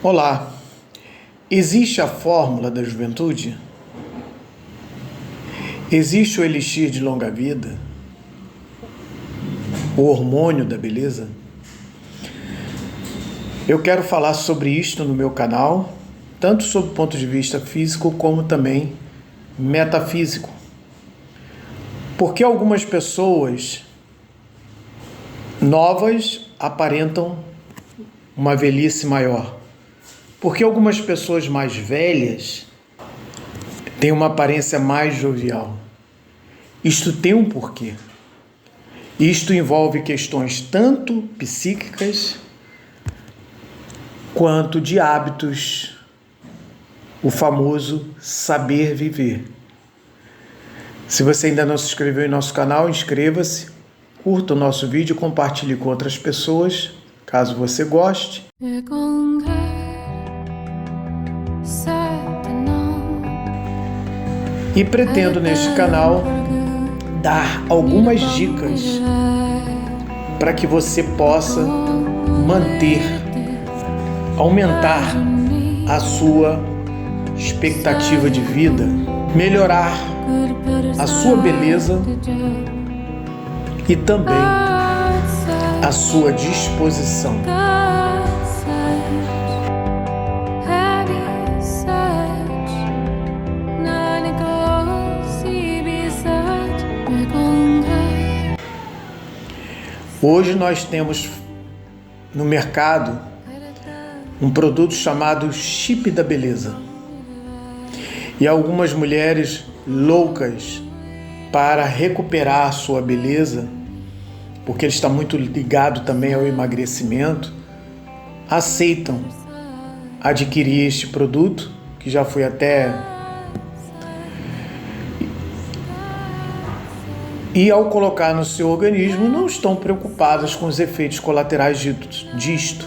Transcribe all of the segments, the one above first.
Olá, existe a fórmula da juventude? Existe o elixir de longa vida? O hormônio da beleza? Eu quero falar sobre isto no meu canal, tanto sob o ponto de vista físico como também metafísico. Porque algumas pessoas novas aparentam uma velhice maior. Porque algumas pessoas mais velhas têm uma aparência mais jovial. Isto tem um porquê. Isto envolve questões tanto psíquicas quanto de hábitos, o famoso saber viver. Se você ainda não se inscreveu em nosso canal, inscreva-se, curta o nosso vídeo e compartilhe com outras pessoas, caso você goste. E pretendo neste canal dar algumas dicas para que você possa manter, aumentar a sua expectativa de vida, melhorar a sua beleza e também a sua disposição. Hoje nós temos no mercado um produto chamado Chip da Beleza. E algumas mulheres loucas para recuperar a sua beleza, porque ele está muito ligado também ao emagrecimento, aceitam adquirir este produto, que já foi até... E ao colocar no seu organismo, não estão preocupadas com os efeitos colaterais disto.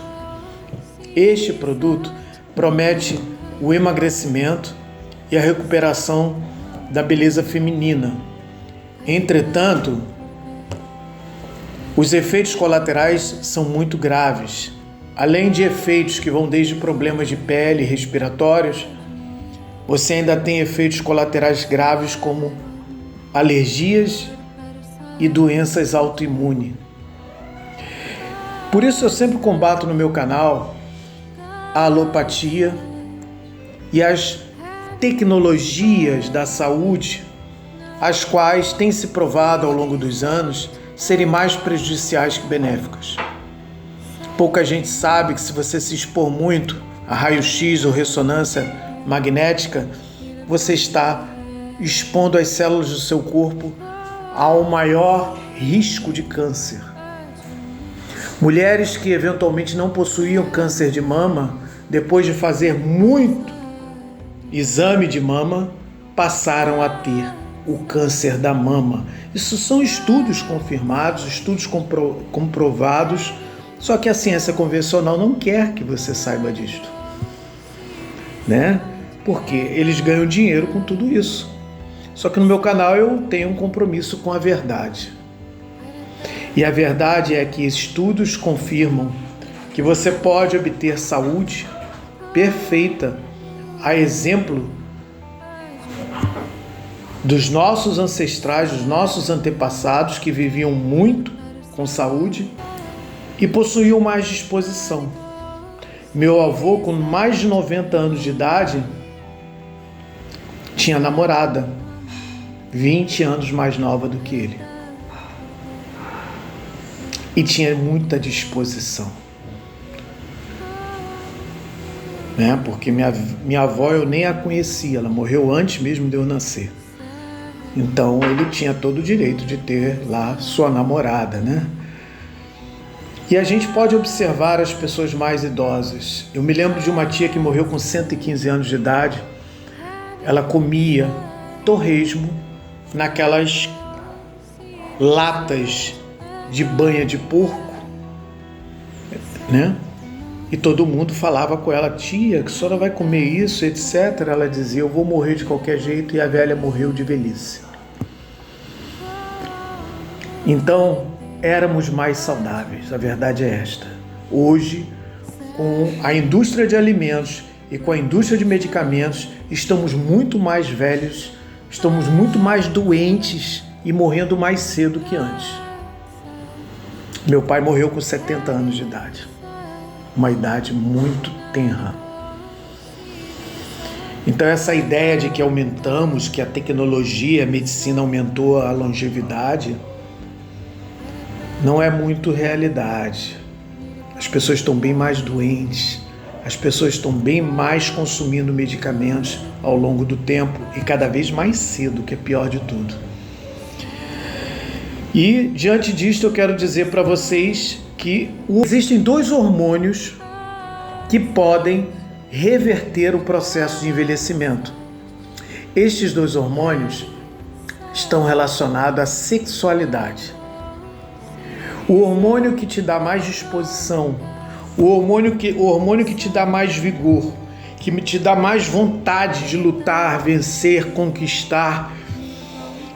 Este produto promete o emagrecimento e a recuperação da beleza feminina. Entretanto, os efeitos colaterais são muito graves. Além de efeitos que vão desde problemas de pele e respiratórios, você ainda tem efeitos colaterais graves como alergias e doenças autoimunes. Por isso eu sempre combato no meu canal a alopatia e as tecnologias da saúde, as quais têm se provado ao longo dos anos serem mais prejudiciais que benéficas. Pouca gente sabe que se você se expor muito a raio-x ou ressonância magnética, você está expondo as células do seu corpo ao maior risco de câncer. Mulheres que eventualmente não possuíam câncer de mama, depois de fazer muito exame de mama, passaram a ter o câncer da mama. Isso são estudos confirmados, estudos comprovados, só que a ciência convencional não quer que você saiba disto, né? Porque eles ganham dinheiro com tudo isso. Só que no meu canal eu tenho um compromisso com a verdade. E a verdade é que estudos confirmam que você pode obter saúde perfeita, a exemplo dos nossos ancestrais, dos nossos antepassados que viviam muito com saúde e possuíam mais disposição. Meu avô, com mais de 90 anos de idade, tinha namorada 20 anos mais nova do que ele. E tinha muita disposição. Né? Porque minha avó eu nem a conhecia, ela morreu antes mesmo de eu nascer. Então ele tinha todo o direito de ter lá sua namorada, né? E a gente pode observar as pessoas mais idosas. Eu me lembro de uma tia que morreu com 115 anos de idade. Ela comia torresmo naquelas latas de banha de porco, né? E todo mundo falava com ela: tia, que a senhora vai comer isso, etc. Ela dizia: eu vou morrer de qualquer jeito, e a velha morreu de velhice. Então, éramos mais saudáveis, a verdade é esta. Hoje, com a indústria de alimentos e com a indústria de medicamentos, estamos muito mais velhos, estamos muito mais doentes e morrendo mais cedo que antes. Meu pai morreu com 70 anos de idade, uma idade muito tenra. Então essa ideia de que aumentamos, que a tecnologia, a medicina aumentou a longevidade, não é muito realidade. As pessoas estão bem mais doentes, as pessoas estão bem mais consumindo medicamentos ao longo do tempo e cada vez mais cedo, que é pior de tudo. E diante disto eu quero dizer para vocês que existem 2 hormônios que podem reverter o processo de envelhecimento. Estes 2 hormônios estão relacionados à sexualidade. O hormônio que te dá mais disposição, o hormônio que te dá mais vigor, que te dá mais vontade de lutar, vencer, conquistar,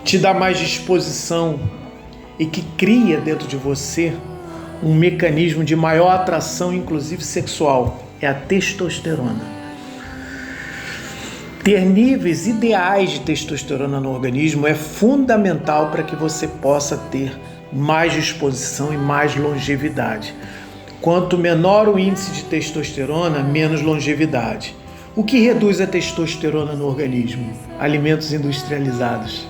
te dá mais disposição e que cria dentro de você um mecanismo de maior atração, inclusive sexual, é a testosterona. Ter níveis ideais de testosterona no organismo é fundamental para que você possa ter mais disposição e mais longevidade. Quanto menor o índice de testosterona, menos longevidade. O que reduz a testosterona no organismo? Alimentos industrializados.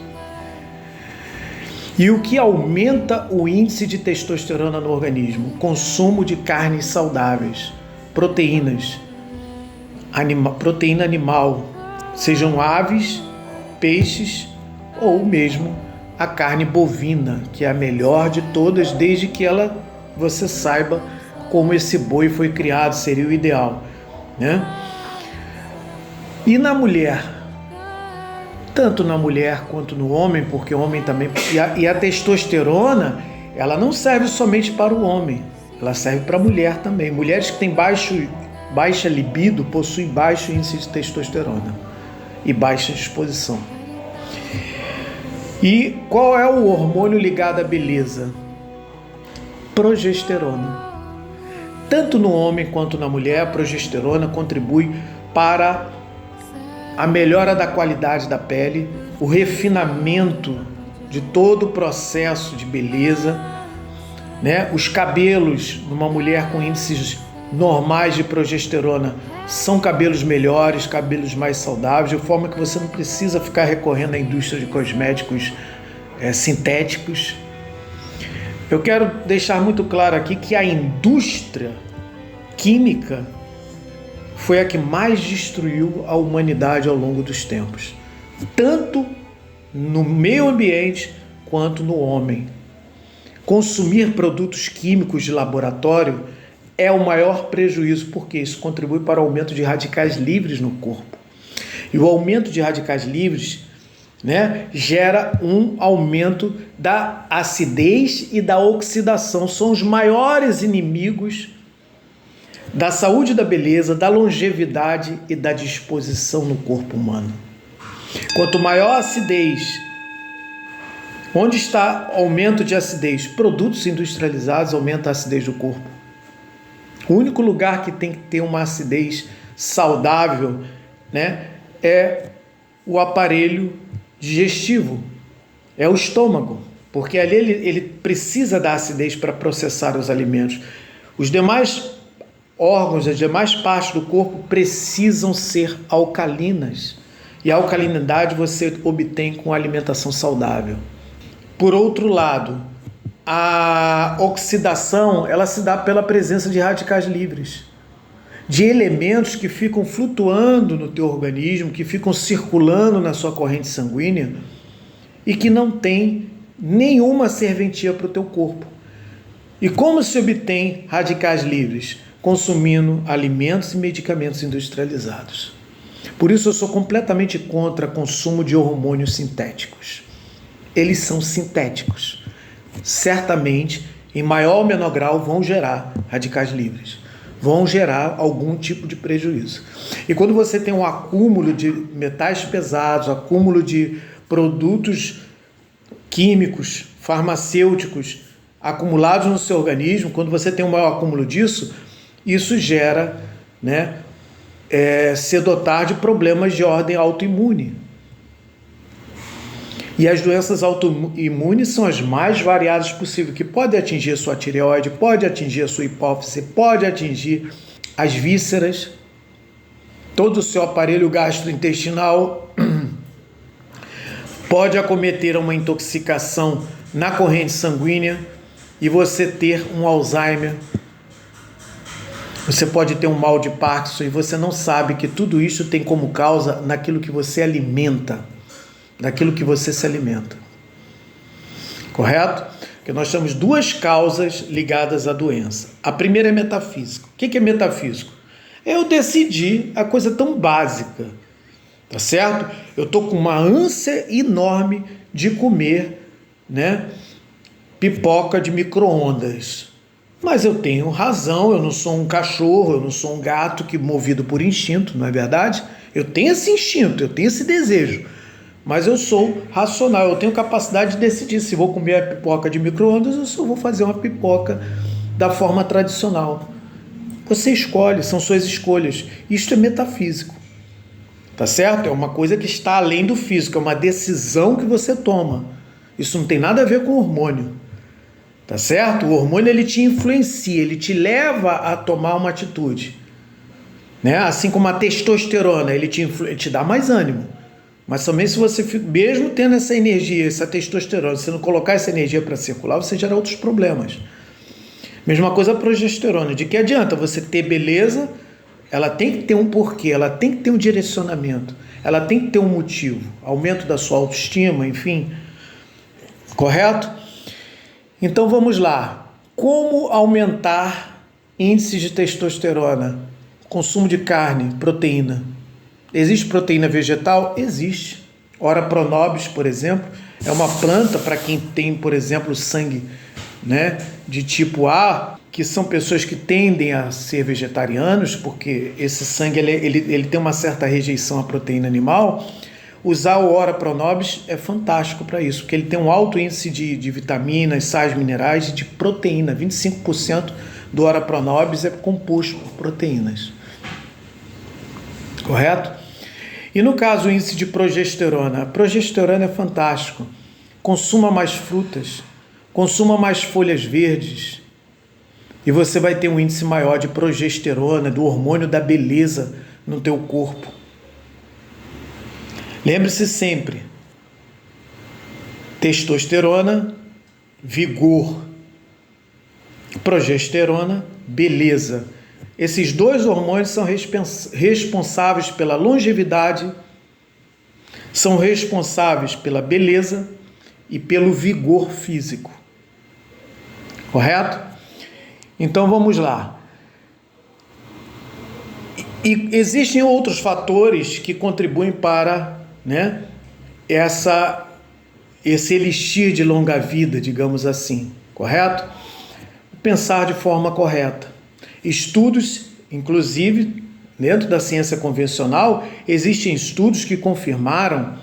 E o que aumenta o índice de testosterona no organismo? Consumo de carnes saudáveis, proteínas, proteína animal, sejam aves, peixes ou mesmo a carne bovina, que é a melhor de todas, desde que você saiba como esse boi foi criado, seria o ideal, né? E na mulher, tanto na mulher quanto no homem, porque o homem também... E a testosterona, ela não serve somente para o homem, ela serve para a mulher também. Mulheres que têm baixa libido possuem baixo índice de testosterona e baixa disposição. E qual é o hormônio ligado à beleza? Progesterona. Tanto no homem quanto na mulher, a progesterona contribui para a melhora da qualidade da pele, o refinamento de todo o processo de beleza, né? Os cabelos numa mulher com índices normais de progesterona são cabelos melhores, cabelos mais saudáveis, de forma que você não precisa ficar recorrendo à indústria de cosméticos sintéticos. Eu quero deixar muito claro aqui que a indústria química foi a que mais destruiu a humanidade ao longo dos tempos, tanto no meio ambiente quanto no homem. Consumir produtos químicos de laboratório é o maior prejuízo, porque isso contribui para o aumento de radicais livres no corpo. E o aumento de radicais livres, né, gera um aumento da acidez e da oxidação. São os maiores inimigos da saúde, da beleza, da longevidade e da disposição no corpo humano. Quanto maior a acidez, onde está aumento de acidez? Produtos industrializados aumentam a acidez do corpo. O único lugar que tem que ter uma acidez saudável, né, é o aparelho digestivo, é o estômago, porque ali ele precisa da acidez para processar os alimentos. Os demais órgãos, as demais partes do corpo precisam ser alcalinas, e a alcalinidade você obtém com alimentação saudável. Por outro lado, a oxidação, ela se dá pela presença de radicais livres, de elementos que ficam flutuando no teu organismo, que ficam circulando na sua corrente sanguínea e que não tem nenhuma serventia para o teu corpo. E como se obtém radicais livres? Consumindo alimentos e medicamentos industrializados. Por isso eu sou completamente contra o consumo de hormônios sintéticos. Eles são sintéticos. Certamente, em maior ou menor grau, vão gerar radicais livres. Vão gerar algum tipo de prejuízo. E quando você tem um acúmulo de metais pesados, acúmulo de produtos químicos, farmacêuticos acumulados no seu organismo, quando você tem um maior acúmulo disso, Isso gera, né, cedo ou tarde, problemas de ordem autoimune. E as doenças autoimunes são as mais variadas possíveis, que pode atingir a sua tireoide, pode atingir a sua hipófise, pode atingir as vísceras, todo o seu aparelho gastrointestinal, pode acometer uma intoxicação na corrente sanguínea e você ter um Alzheimer. Você pode ter um mal de Parkinson e você não sabe que tudo isso tem como causa naquilo que você alimenta, daquilo que você se alimenta. Correto? Porque nós temos duas causas ligadas à doença. A primeira é metafísico. O que é metafísico? Eu decidi a coisa tão básica, tá certo? Eu estou com uma ânsia enorme de comer, né, pipoca de micro-ondas. Mas eu tenho razão, eu não sou um cachorro, eu não sou um gato que movido por instinto, não é verdade? Eu tenho esse instinto, eu tenho esse desejo, mas eu sou racional, eu tenho capacidade de decidir se vou comer a pipoca de micro-ondas ou se eu vou fazer uma pipoca da forma tradicional. Você escolhe, são suas escolhas. Isto é metafísico, tá certo? É uma coisa que está além do físico, é uma decisão que você toma. Isso não tem nada a ver com hormônio. Tá certo? O hormônio ele te influencia, ele te leva a tomar uma atitude, né? Assim como a testosterona, ele te dá mais ânimo. Mas também se você, mesmo tendo essa energia, essa testosterona, se não colocar essa energia para circular, você gera outros problemas. Mesma coisa a progesterona. De que adianta você ter beleza? Ela tem que ter um porquê, ela tem que ter um direcionamento, ela tem que ter um motivo, aumento da sua autoestima, enfim. Correto? Então vamos lá. Como aumentar índices de testosterona? Consumo de carne, proteína. Existe proteína vegetal? Existe. Ora pronobis, por exemplo, é uma planta para quem tem, por exemplo, sangue, né, de tipo A, que são pessoas que tendem a ser vegetarianos, porque esse sangue ele tem uma certa rejeição à proteína animal. Usar o ora pronobis é fantástico para isso, porque ele tem um alto índice de vitaminas, sais minerais e de proteína. 25% do ora pronobis é composto por proteínas. Correto? E no caso o índice de progesterona, a progesterona é fantástico. Consuma mais frutas, consuma mais folhas verdes e você vai ter um índice maior de progesterona, do hormônio da beleza no teu corpo. Lembre-se sempre, testosterona, vigor, progesterona, beleza. Esses dois hormônios são responsáveis pela longevidade, são responsáveis pela beleza e pelo vigor físico. Correto? Então vamos lá. E existem outros fatores que contribuem para, né, esse elixir de longa vida, digamos assim, correto? Pensar de forma correta. Estudos, inclusive, dentro da ciência convencional, existem estudos que confirmaram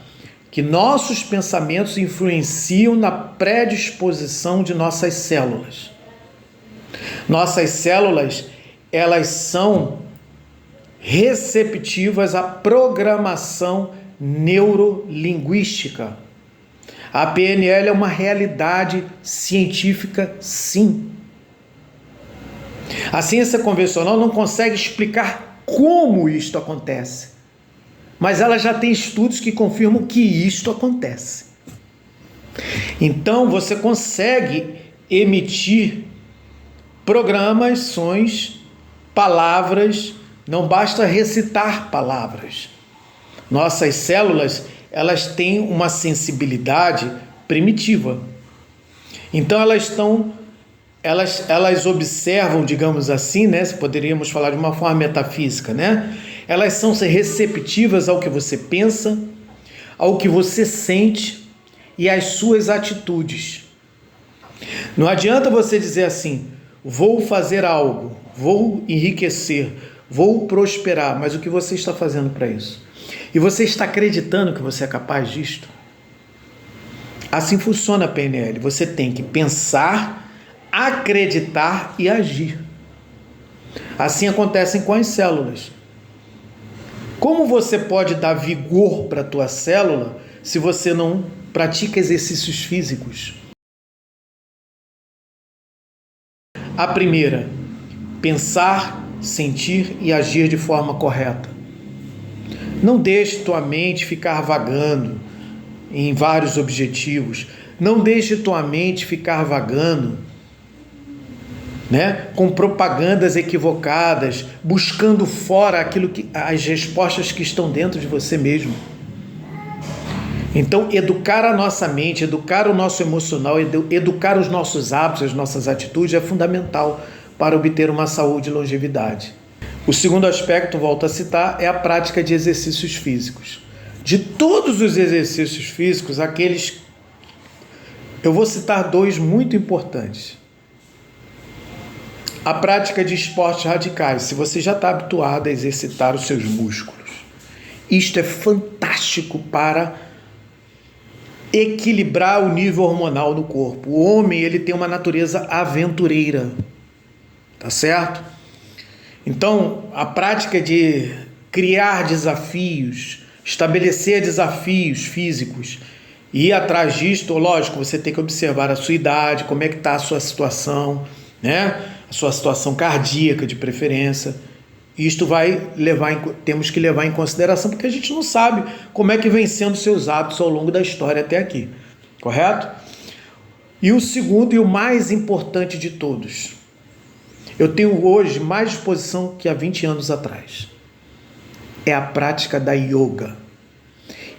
que nossos pensamentos influenciam na predisposição de nossas células. Nossas células, elas são receptivas à programação neurolinguística. A PNL é uma realidade científica, sim. A ciência convencional não consegue explicar como isto acontece, mas ela já tem estudos que confirmam que isto acontece. Então você consegue emitir programações, palavras, não basta recitar palavras. Nossas células, elas têm uma sensibilidade primitiva. Então elas observam, digamos assim, né? Poderíamos falar de uma forma metafísica, né? Elas são receptivas ao que você pensa, ao que você sente e às suas atitudes. Não adianta você dizer assim, vou fazer algo, vou enriquecer, vou prosperar, mas o que você está fazendo para isso? E você está acreditando que você é capaz disto? Assim funciona a PNL. Você tem que pensar, acreditar e agir. Assim acontece com as células. Como você pode dar vigor para a tua célula se você não pratica exercícios físicos? A primeira, pensar, sentir e agir de forma correta. Não deixe tua mente ficar vagando em vários objetivos. Não deixe tua mente ficar vagando, com propagandas equivocadas, buscando fora as respostas que estão dentro de você mesmo. Então, educar a nossa mente, educar o nosso emocional, educar os nossos hábitos, as nossas atitudes é fundamental para obter uma saúde e longevidade. O segundo aspecto, volto a citar, é a prática de exercícios físicos. De todos os exercícios físicos, eu vou citar 2 muito importantes. A prática de esportes radicais, se você já está habituado a exercitar os seus músculos. Isto é fantástico para equilibrar o nível hormonal do corpo. O homem, ele tem uma natureza aventureira, tá certo? Então, a prática de criar desafios, estabelecer desafios físicos e ir atrás disto, lógico, você tem que observar a sua idade, como é que está a sua situação, a sua situação cardíaca de preferência. Isto temos que levar em consideração, porque a gente não sabe como é que vem sendo seus hábitos ao longo da história até aqui, correto? E o segundo e o mais importante de todos, eu tenho hoje mais disposição que há 20 anos atrás, é a prática da yoga.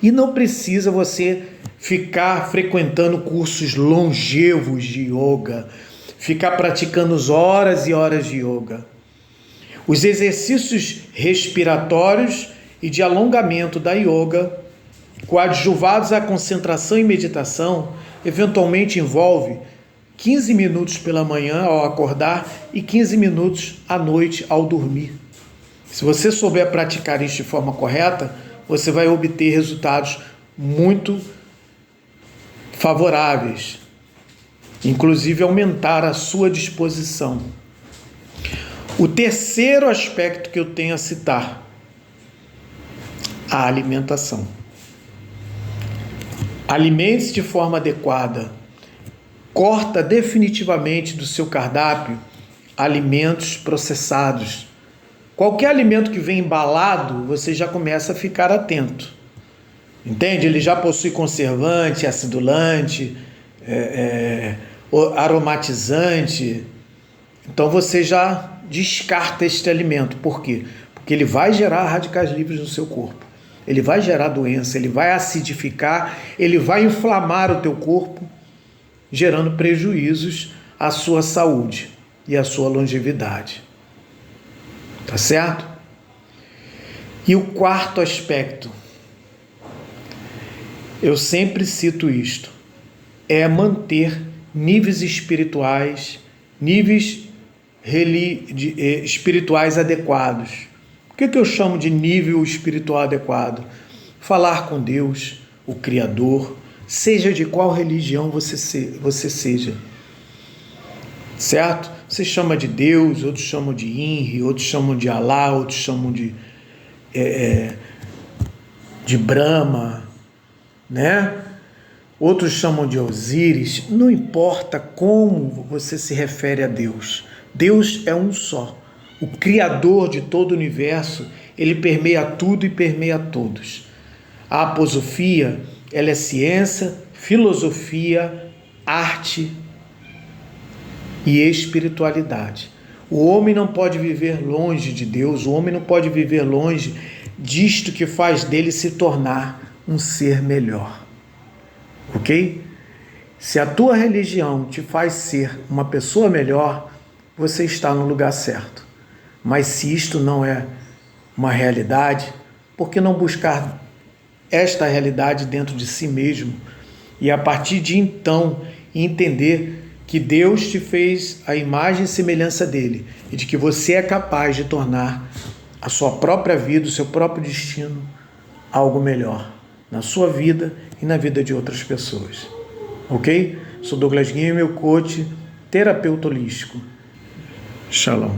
E não precisa você ficar frequentando cursos longevos de yoga, ficar praticando horas e horas de yoga. Os exercícios respiratórios e de alongamento da yoga, coadjuvados à concentração e meditação, eventualmente envolve 15 minutos pela manhã ao acordar e 15 minutos à noite ao dormir. Se você souber praticar isso de forma correta, você vai obter resultados muito favoráveis, inclusive aumentar a sua disposição. O terceiro aspecto que eu tenho a citar, a alimentação. Alimente-se de forma adequada. Corta definitivamente do seu cardápio alimentos processados. Qualquer alimento que vem embalado, você já começa a ficar atento. Entende? Ele já possui conservante, acidulante, aromatizante. Então você já descarta este alimento. Por quê? Porque ele vai gerar radicais livres no seu corpo. Ele vai gerar doença, ele vai acidificar, ele vai inflamar o teu corpo, gerando prejuízos à sua saúde e à sua longevidade. Tá certo? E o quarto aspecto, eu sempre cito isto, é manter níveis espirituais, espirituais adequados. O que eu chamo de nível espiritual adequado? Falar com Deus, o Criador, seja de qual religião você seja. Certo? Você chama de Deus, outros chamam de Inri, outros chamam de Alá, outros chamam de Brahma, Outros chamam de Osíris. Não importa como você se refere a Deus. Deus é um só. O Criador de todo o universo, ele permeia tudo e permeia todos. A aposofia, ela é ciência, filosofia, arte e espiritualidade. O homem não pode viver longe de Deus, o homem não pode viver longe disto que faz dele se tornar um ser melhor. Ok? Se a tua religião te faz ser uma pessoa melhor, você está no lugar certo. Mas se isto não é uma realidade, por que não buscar esta realidade dentro de si mesmo e a partir de então entender que Deus te fez a imagem e semelhança dele e de que você é capaz de tornar a sua própria vida, o seu próprio destino algo melhor na sua vida e na vida de outras pessoas. Ok? Sou Douglas Guilherme, meu coach, terapeuta holístico. Shalom.